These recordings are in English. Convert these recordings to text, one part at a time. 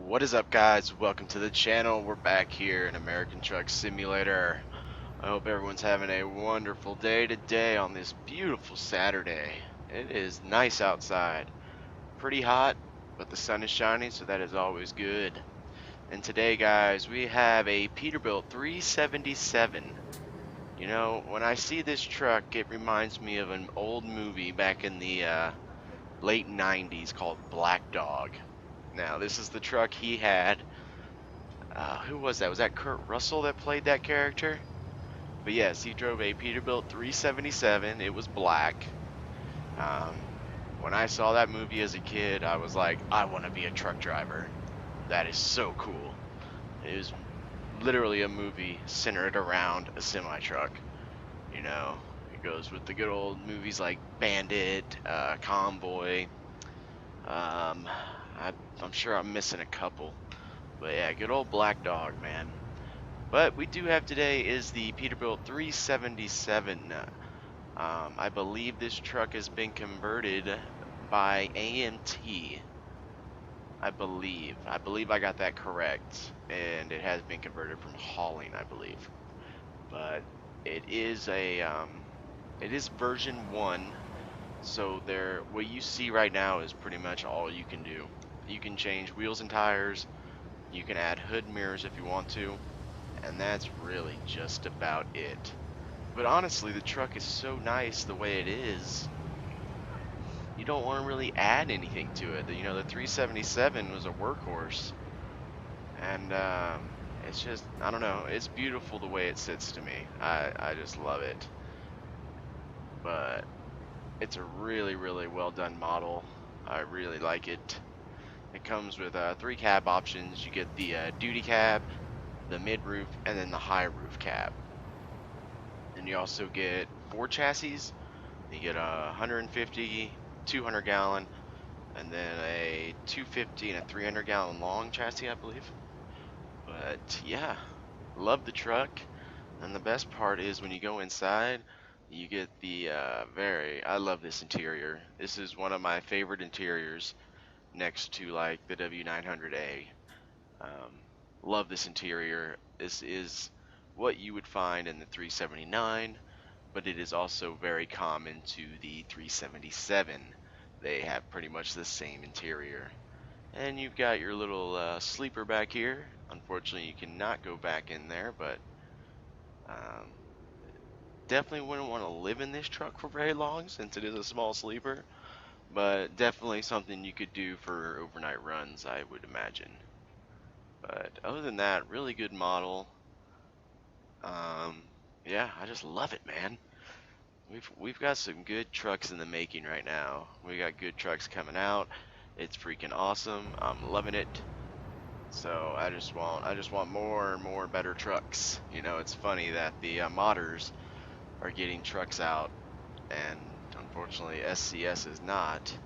What is up, guys? Welcome to the channel. We're back here in American Truck Simulator. I hope everyone's having a wonderful day today on this beautiful Saturday. It is nice outside. Pretty hot, but the sun is shining, so that is always good. And today, guys, we have a Peterbilt 377. You know, when I see this truck, it reminds me of an old movie back in the late 90s called Black Dog. Now, this is the truck he had. Who was that? Was that Kurt Russell that played that character? But yes, he drove a Peterbilt 377. It was black. When I saw that movie as a kid, I was like, I want to be a truck driver. That is so cool. It was literally a movie centered around a semi truck. You know, it goes with the good old movies like Bandit, Convoy. Um, I'm sure I'm missing a couple. But yeah, good old Black Dog, man. But we do have today is the Peterbilt 377. I believe this truck has been converted by AMT. I believe. I got that correct. And it has been converted from hauling, I believe. But it is it is version 1. So what you see right now is pretty much all you can do. You can change wheels and tires. You can add hood mirrors if you want to. And that's really just about it. But honestly, the truck is so nice the way it is. You don't want to really add anything to it. You know, the 377 was a workhorse. And it's just, I don't know, it's beautiful the way it sits to me. I just love it. But it's a really, really well done model. I really like it. It comes with 3 cab options. You get the duty cab, the mid roof, and then the high roof cab. And you also get 4 chassis. You get a 150, 200 gallon, and then a 250 and a 300 gallon long chassis, I believe. But yeah, love the truck. And the best part is when you go inside, you get the I love this interior. This is one of my favorite interiors next to like the W900A. Um, love this interior. This is what you would find in the 379, but it is also very common to the 377. They have pretty much the same interior. And you've got your little sleeper back here. Unfortunately, you cannot go back in there, but um, definitely wouldn't want to live in this truck for very long since it is a small sleeper. But definitely something you could do for overnight runs, I would imagine. But other than that, really good model. Um, yeah, I just love it, man. We've got some good trucks in the making right now. We got good trucks coming out. It's freaking awesome. I'm loving it. So I just want more and more better trucks. You know, it's funny that the modders are getting trucks out, and unfortunately SCS is not.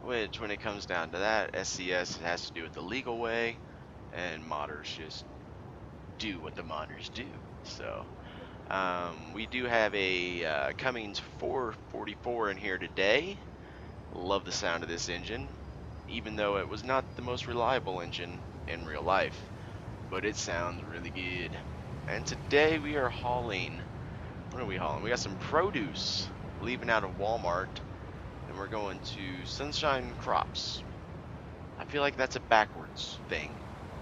Which, when it comes down to that, SCS has to do it the legal way, and modders just do what the modders do. So. We do have a Cummins 444 in here today. Love the sound of this engine, even though it was not the most reliable engine in real life, but it sounds really good. And today we are hauling, what are we hauling? We got some produce leaving out of Walmart, and we're going to Sunshine Crops. I feel like that's a backwards thing.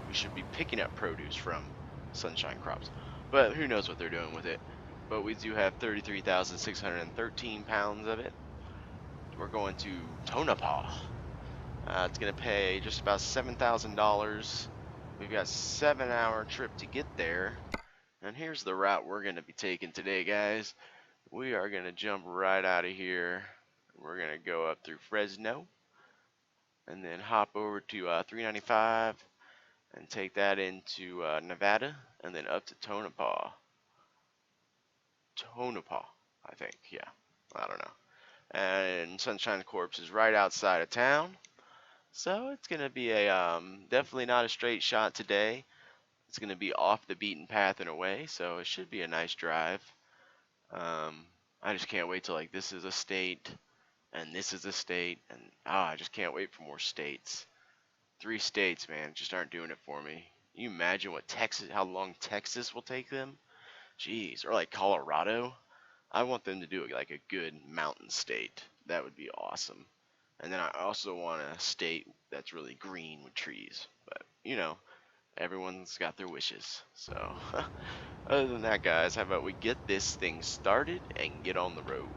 We should be picking up produce from Sunshine Crops, but who knows what they're doing with it. But we do have 33,613 pounds of it. We're going to Tonopah. It's going to pay just about $7,000. We've got a 7-hour trip to get there. And here's the route we're going to be taking today, guys. We are going to jump right out of here. We're going to go up through Fresno and then hop over to 395 and take that into Nevada and then up to Tonopah. Tonopah, I think. Yeah, I don't know. And Sunshine Corps is right outside of town. So it's going to be a definitely not a straight shot today. It's going to be off the beaten path in a way, so it should be a nice drive. I just can't wait till like this is a state and this is a state, and I just can't wait for more states. 3 states, man, just aren't doing it for me. Can you imagine what Texas, how long Texas will take them? Jeez, or like Colorado. I want them to do it like a good mountain state. That would be awesome. And then I also want a state that's really green with trees. But, you know, everyone's got their wishes. So, other than that, guys, how about we get this thing started and get on the road?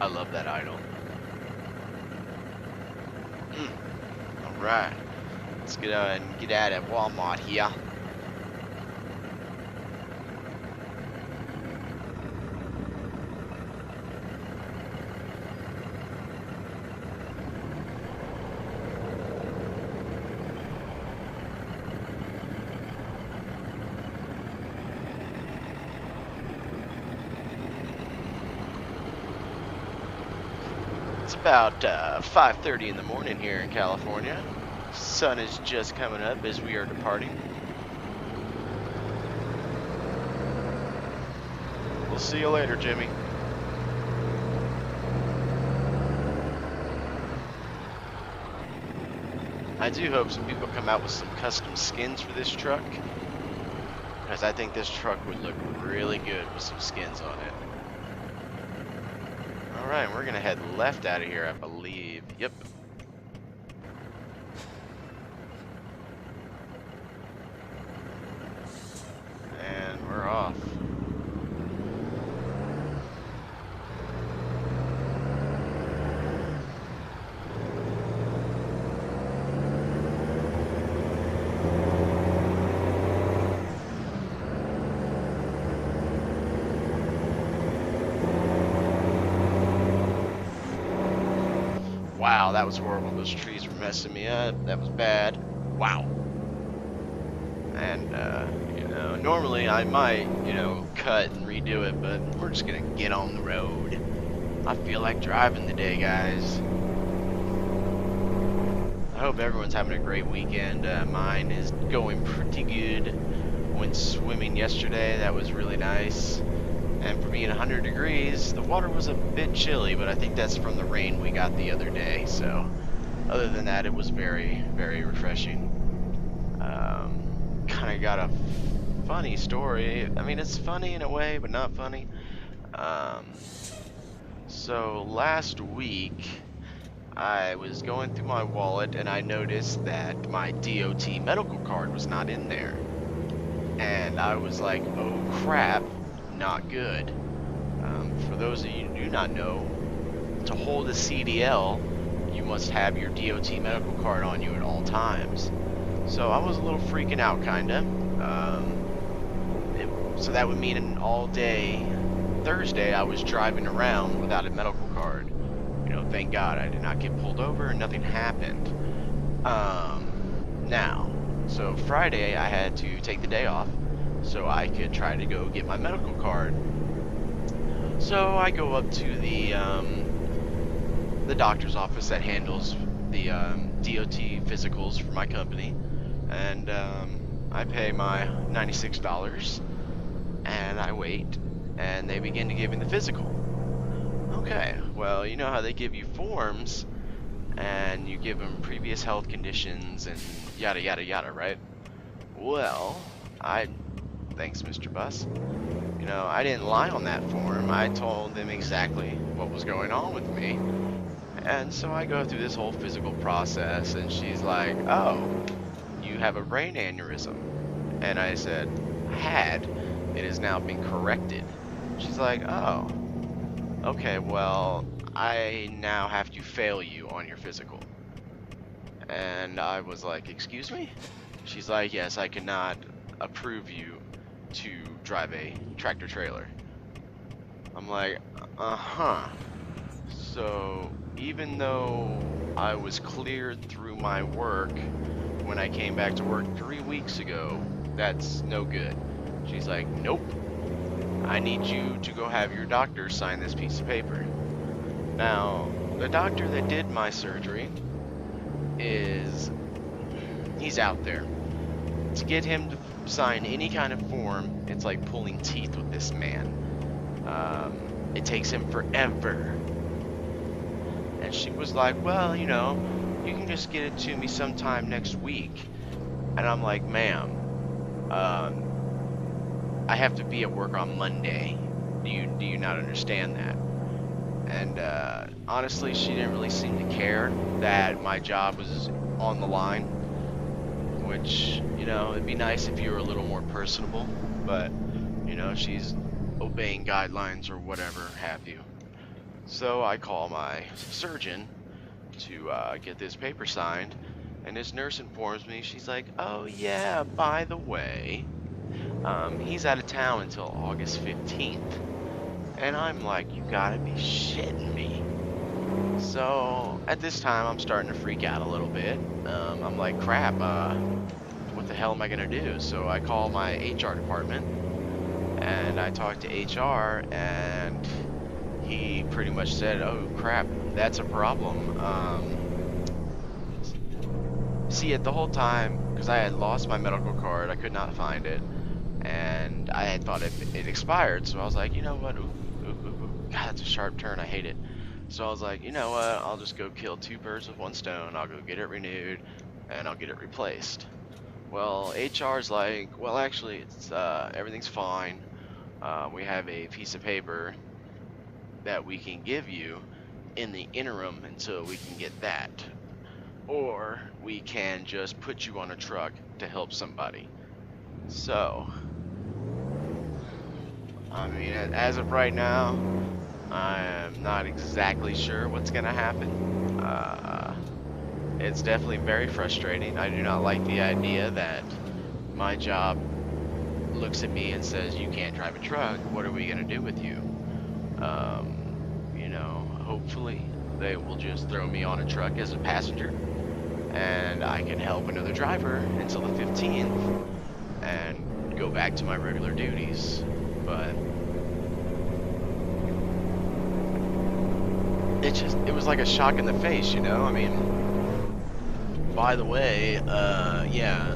I love that idle. Alright, let's get out and get out of Walmart here. It's about 5:30 in the morning here in California. Sun is just coming up as we are departing. We'll see you later, Jimmy. I do hope some people come out with some custom skins for this truck, because I think this truck would look really good with some skins on it. Alright, we're gonna head left out of here, I believe. Yep. And we're off. Wow, that was horrible. Those trees were messing me up. That was bad. Wow. And, you know, normally I might, you know, cut and redo it, but we're just gonna get on the road. I feel like driving today, guys. I hope everyone's having a great weekend. Mine is going pretty good. Went swimming yesterday. That was really nice. And for being 100 degrees, the water was a bit chilly, but I think that's from the rain we got the other day. So, other than that, it was very, very refreshing. Kind of got a funny story. I mean, it's funny in a way, but not funny. So, last week, I was going through my wallet, and I noticed that my DOT medical card was not in there. And I was like, oh crap. Not good. For those of you who do not know, to hold a CDL, you must have your DOT medical card on you at all times. So I was a little freaking out, kinda. So that would mean an all day Thursday I was driving around without a medical card. You know, thank God I did not get pulled over and nothing happened. So Friday I had to take the day off so I could try to go get my medical card. So I go up to the doctor's office that handles the DOT physicals for my company, and I pay my $96, and I wait, and they begin to give me the physical. Okay, well, you know how they give you forms, and you give them previous health conditions and yada yada yada, right? Well, thanks, Mr. Bus. You know, I didn't lie on that form. I told them exactly what was going on with me. And so I go through this whole physical process, and she's like, oh, you have a brain aneurysm. And I said, had. It has now been corrected. She's like, oh, okay, well, I now have to fail you on your physical. And I was like, excuse me? She's like, yes, I cannot approve you to drive a tractor trailer. I'm like, uh-huh. So even though I was cleared through my work when I came back to work 3 weeks ago, that's no good. She's like, nope. I need you to go have your doctor sign this piece of paper. Now, the doctor that did my surgery he's out there. To get him to sign any kind of form, it's like pulling teeth with this man. It takes him forever. And she was like, well, you know, you can just get it to me sometime next week. And I'm like, ma'am, um, I have to be at work on Monday. Do you not understand that? And honestly, she didn't really seem to care that my job was on the line, which, you know, it'd be nice if you were a little more personable, but, you know, she's obeying guidelines or whatever have you. So I call my surgeon to get this paper signed, and this nurse informs me, she's like, oh yeah, by the way, he's out of town until August 15th. And I'm like, you gotta be shitting me. So at this time, I'm starting to freak out a little bit. I'm like, crap, what the hell am I gonna do? So I call my HR department and I talk to HR, and he pretty much said, oh crap, that's a problem. See, at the whole time, because I had lost my medical card, I could not find it, and I had thought it expired, so I was like, you know what, God, that's a sharp turn, I hate it. So I was like, you know what, I'll just go kill two birds with one stone, I'll go get it renewed, and I'll get it replaced. Well, HR's like, well actually, it's everything's fine, we have a piece of paper that we can give you in the interim until we can get that. Or we can just put you on a truck to help somebody. So, I mean, as of right now, I am not exactly sure what's going to happen. It's definitely very frustrating. I do not like the idea that my job looks at me and says, you can't drive a truck, what are we going to do with you? You know, hopefully they will just throw me on a truck as a passenger, and I can help another driver until the 15th and go back to my regular duties. But it was like a shock in the face, you know? I mean, by the way, yeah,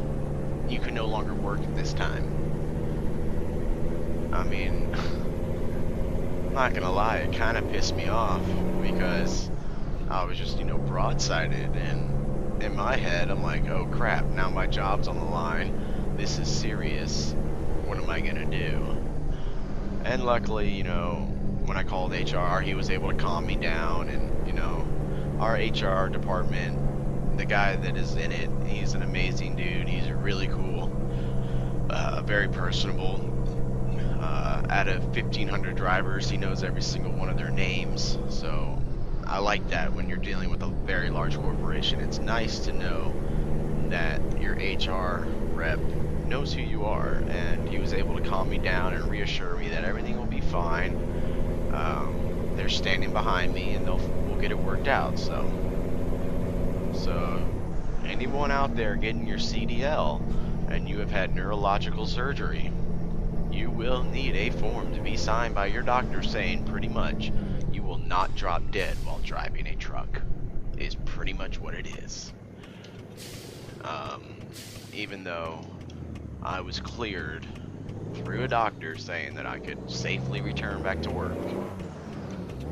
you can no longer work at this time. I mean, I'm not gonna lie, it kind of pissed me off because I was just, you know, broadsided, and in my head, I'm like, oh crap, now my job's on the line. This is serious. What am I gonna do? And luckily, you know, when I called HR, he was able to calm me down, and, you know, our HR department, the guy that is in it, he's an amazing dude. He's really cool, very personable. Out of 1,500 drivers, he knows every single one of their names, so I like that when you're dealing with a very large corporation. It's nice to know that your HR rep knows who you are, and he was able to calm me down and reassure me that everything will be fine. They're standing behind me, and we'll get it worked out. So anyone out there getting your CDL and you have had neurological surgery, you will need a form to be signed by your doctor saying pretty much you will not drop dead while driving a truck. Is pretty much what it is. Even though I was cleared through a doctor saying that I could safely return back to work,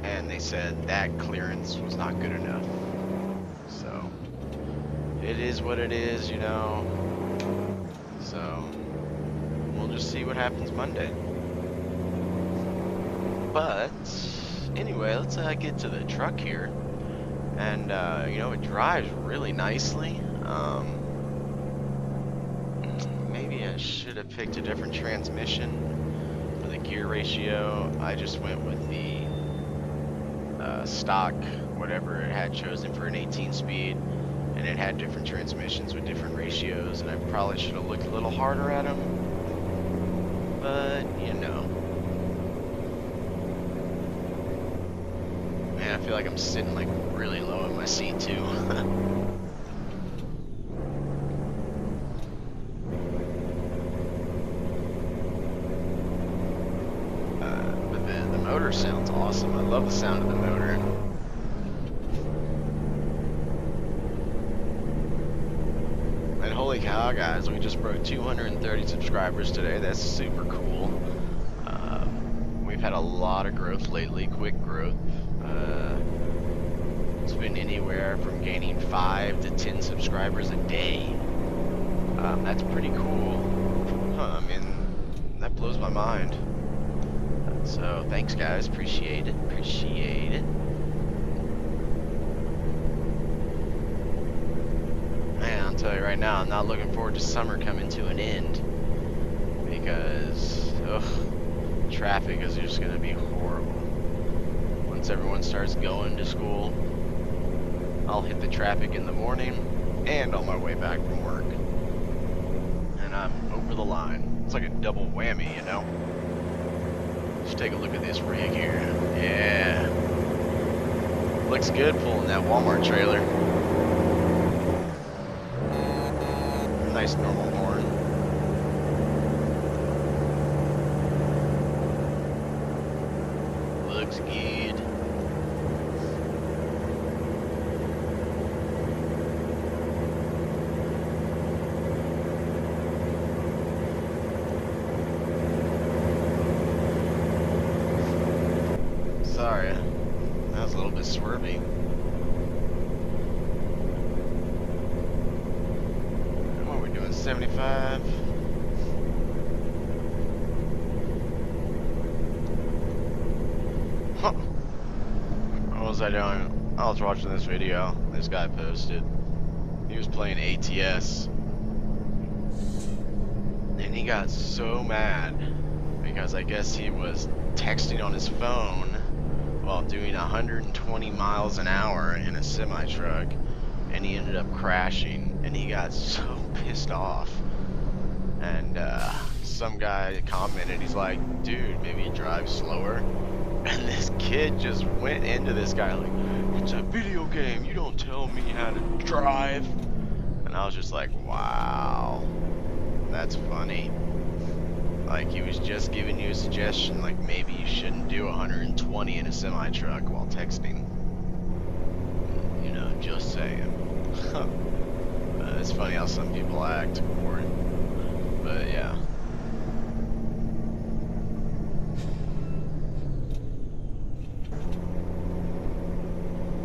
and they said that clearance was not good enough. So it is what it is, you know. So we'll just see what happens Monday. But anyway, let's get to the truck here. And you know, it drives really nicely. Maybe I should have picked a different transmission for the gear ratio. I just went with the stock, whatever it had chosen for an 18-speed, and it had different transmissions with different ratios, and I probably should have looked a little harder at them, but you know. Man, I feel like I'm sitting like really low in my seat too. But the motor sounds awesome. I love the sound of the motor. And holy cow, guys, we just broke 230 subscribers today. That's super cool. We've had a lot of growth lately, quick growth. It's been anywhere from gaining 5 to 10 subscribers a day. That's pretty cool. Huh, I mean, that blows my mind. So thanks, guys. Appreciate it. Appreciate it. Man, I'll tell you right now, I'm not looking forward to summer coming to an end, because traffic is just gonna be horrible. Once everyone starts going to school, I'll hit the traffic in the morning and on my way back from work, and I'm over the line. It's like a double whammy, you know? Just take a look at this rig here. Yeah, looks good pulling that Walmart trailer. Nice normal horn. Looks good. Sorry, that was a little bit swervy. What are we doing, 75? Huh. What was I doing? I was watching this video this guy posted. He was playing ATS. And he got so mad because I guess he was texting on his phone while doing 120 miles an hour in a semi-truck, and he ended up crashing, and he got so pissed off. And some guy commented, he's like, dude, maybe drive slower. And this kid just went into this guy like, it's a video game, you don't tell me how to drive. And I was just like, wow, that's funny. Like, he was just giving you a suggestion, like maybe you shouldn't do 120 in a semi-truck while texting. You know, just saying. It's funny how some people act for it. But yeah.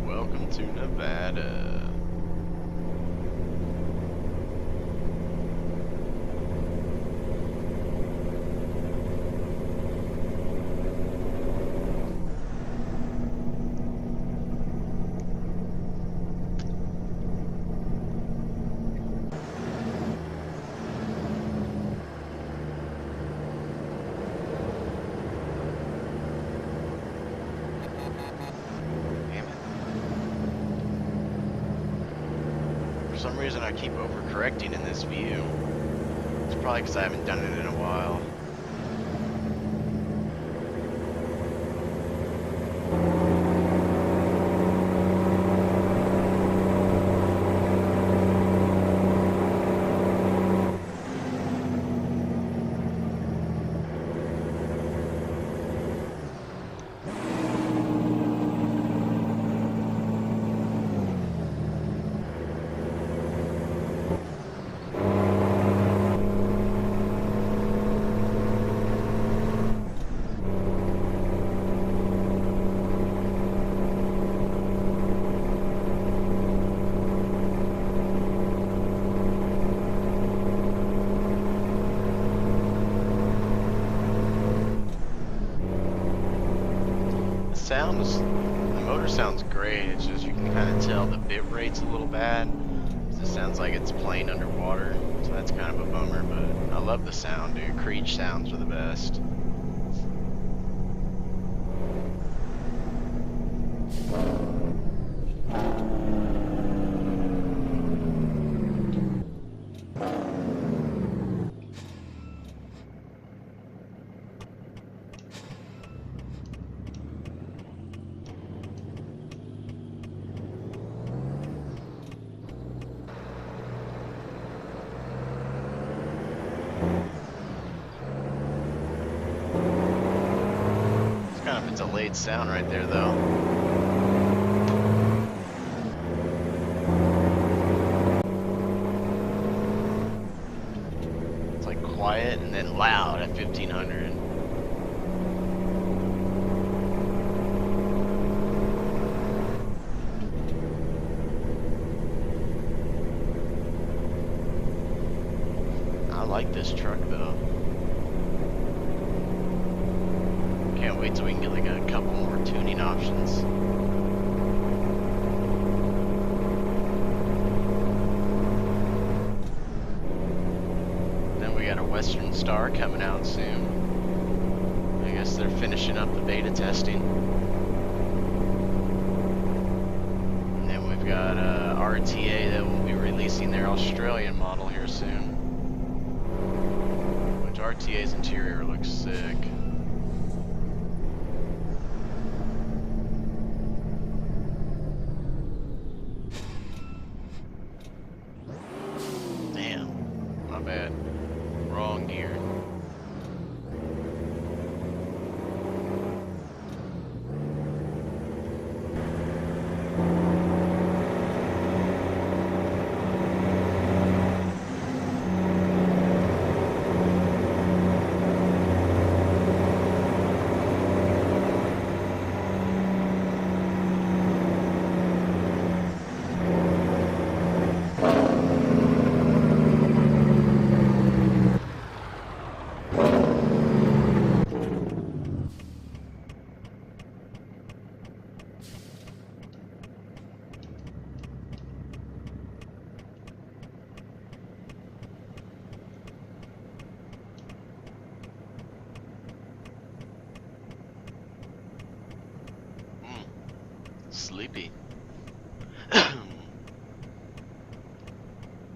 Welcome to Nevada. For some reason I keep overcorrecting in this view. It's probably because I haven't done it in a while. The motor sounds great, it's just you can kind of tell the bit rate's a little bad. It sounds like it's playing underwater, so that's kind of a bummer, but I love the sound, dude. Creech sounds are the best. Delayed sound right there, though. It's like quiet and then loud at 1500. like this truck though. Can't wait till we can get like a couple more tuning options. Then we got a Western Star coming out soon. I guess they're finishing up the beta testing. And then we've got RTA that will be releasing their Australian model here soon. Which RTA's interior looks sick. Damn, my bad. Wrong gear. Sleepy.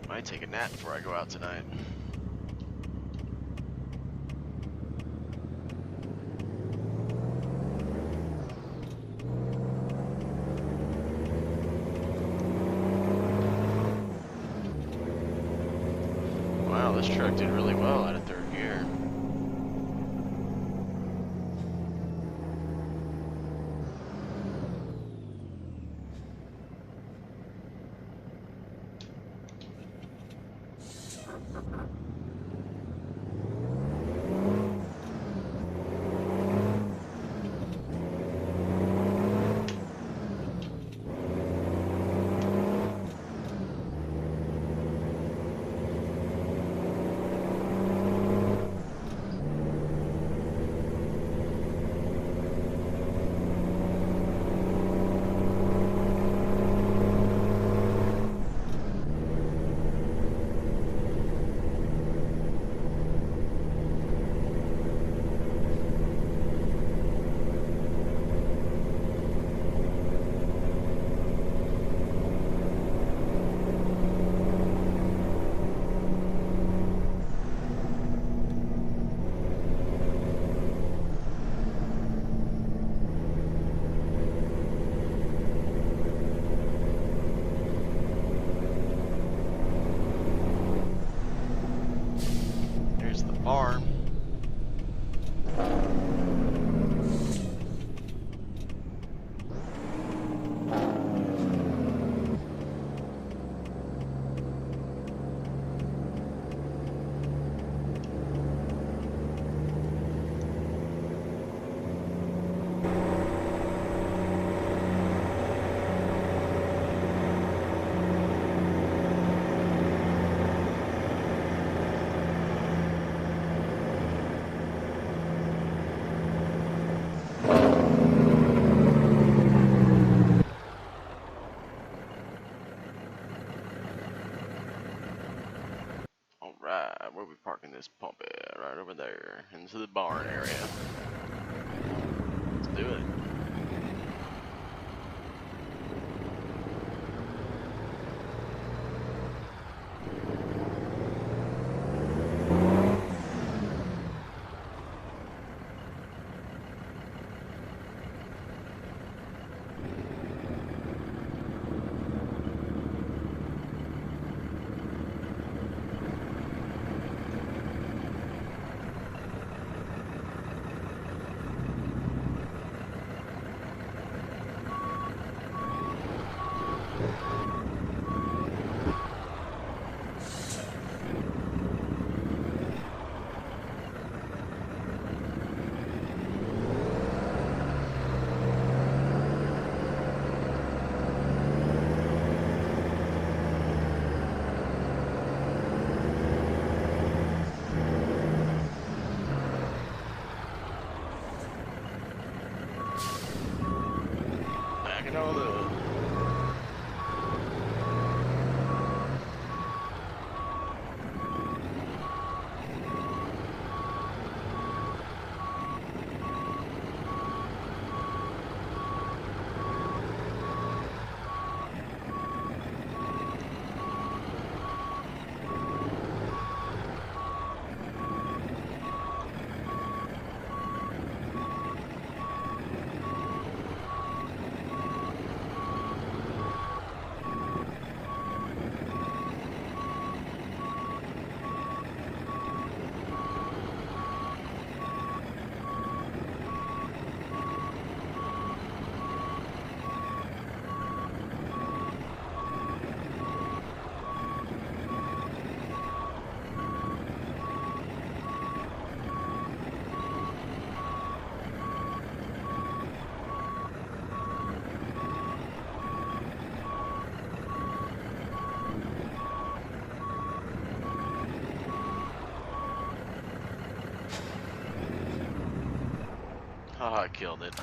Might take a nap before I go out tonight. Wow, this truck did really well out of third gear. Barn. Alright, where are we parking this pump at? Right over there, into the barn area. Let's do it. Oh, I killed it.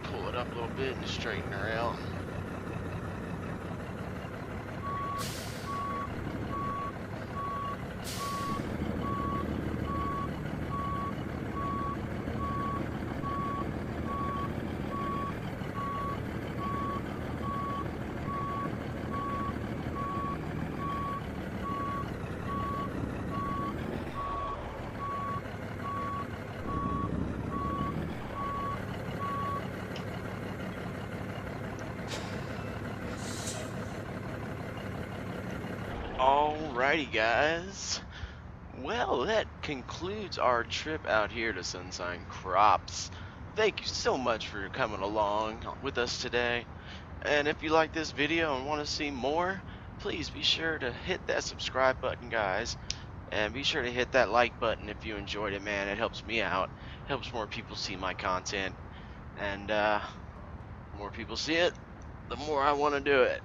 Pull it up a little bit and straighten her out. Alrighty, guys. Well, that concludes our trip out here to Sunshine Crops. Thank you so much for coming along with us today. And if you like this video and want to see more, please be sure to hit that subscribe button, guys. And be sure to hit that like button if you enjoyed it, man. It helps me out. Helps more people see my content. And the more people see it, the more I want to do it.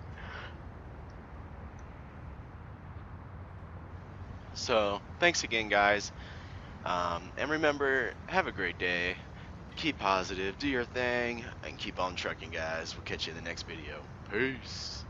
So, thanks again, guys. And remember, have a great day. Keep positive, do your thing, and keep on trucking, guys. We'll catch you in the next video. Peace.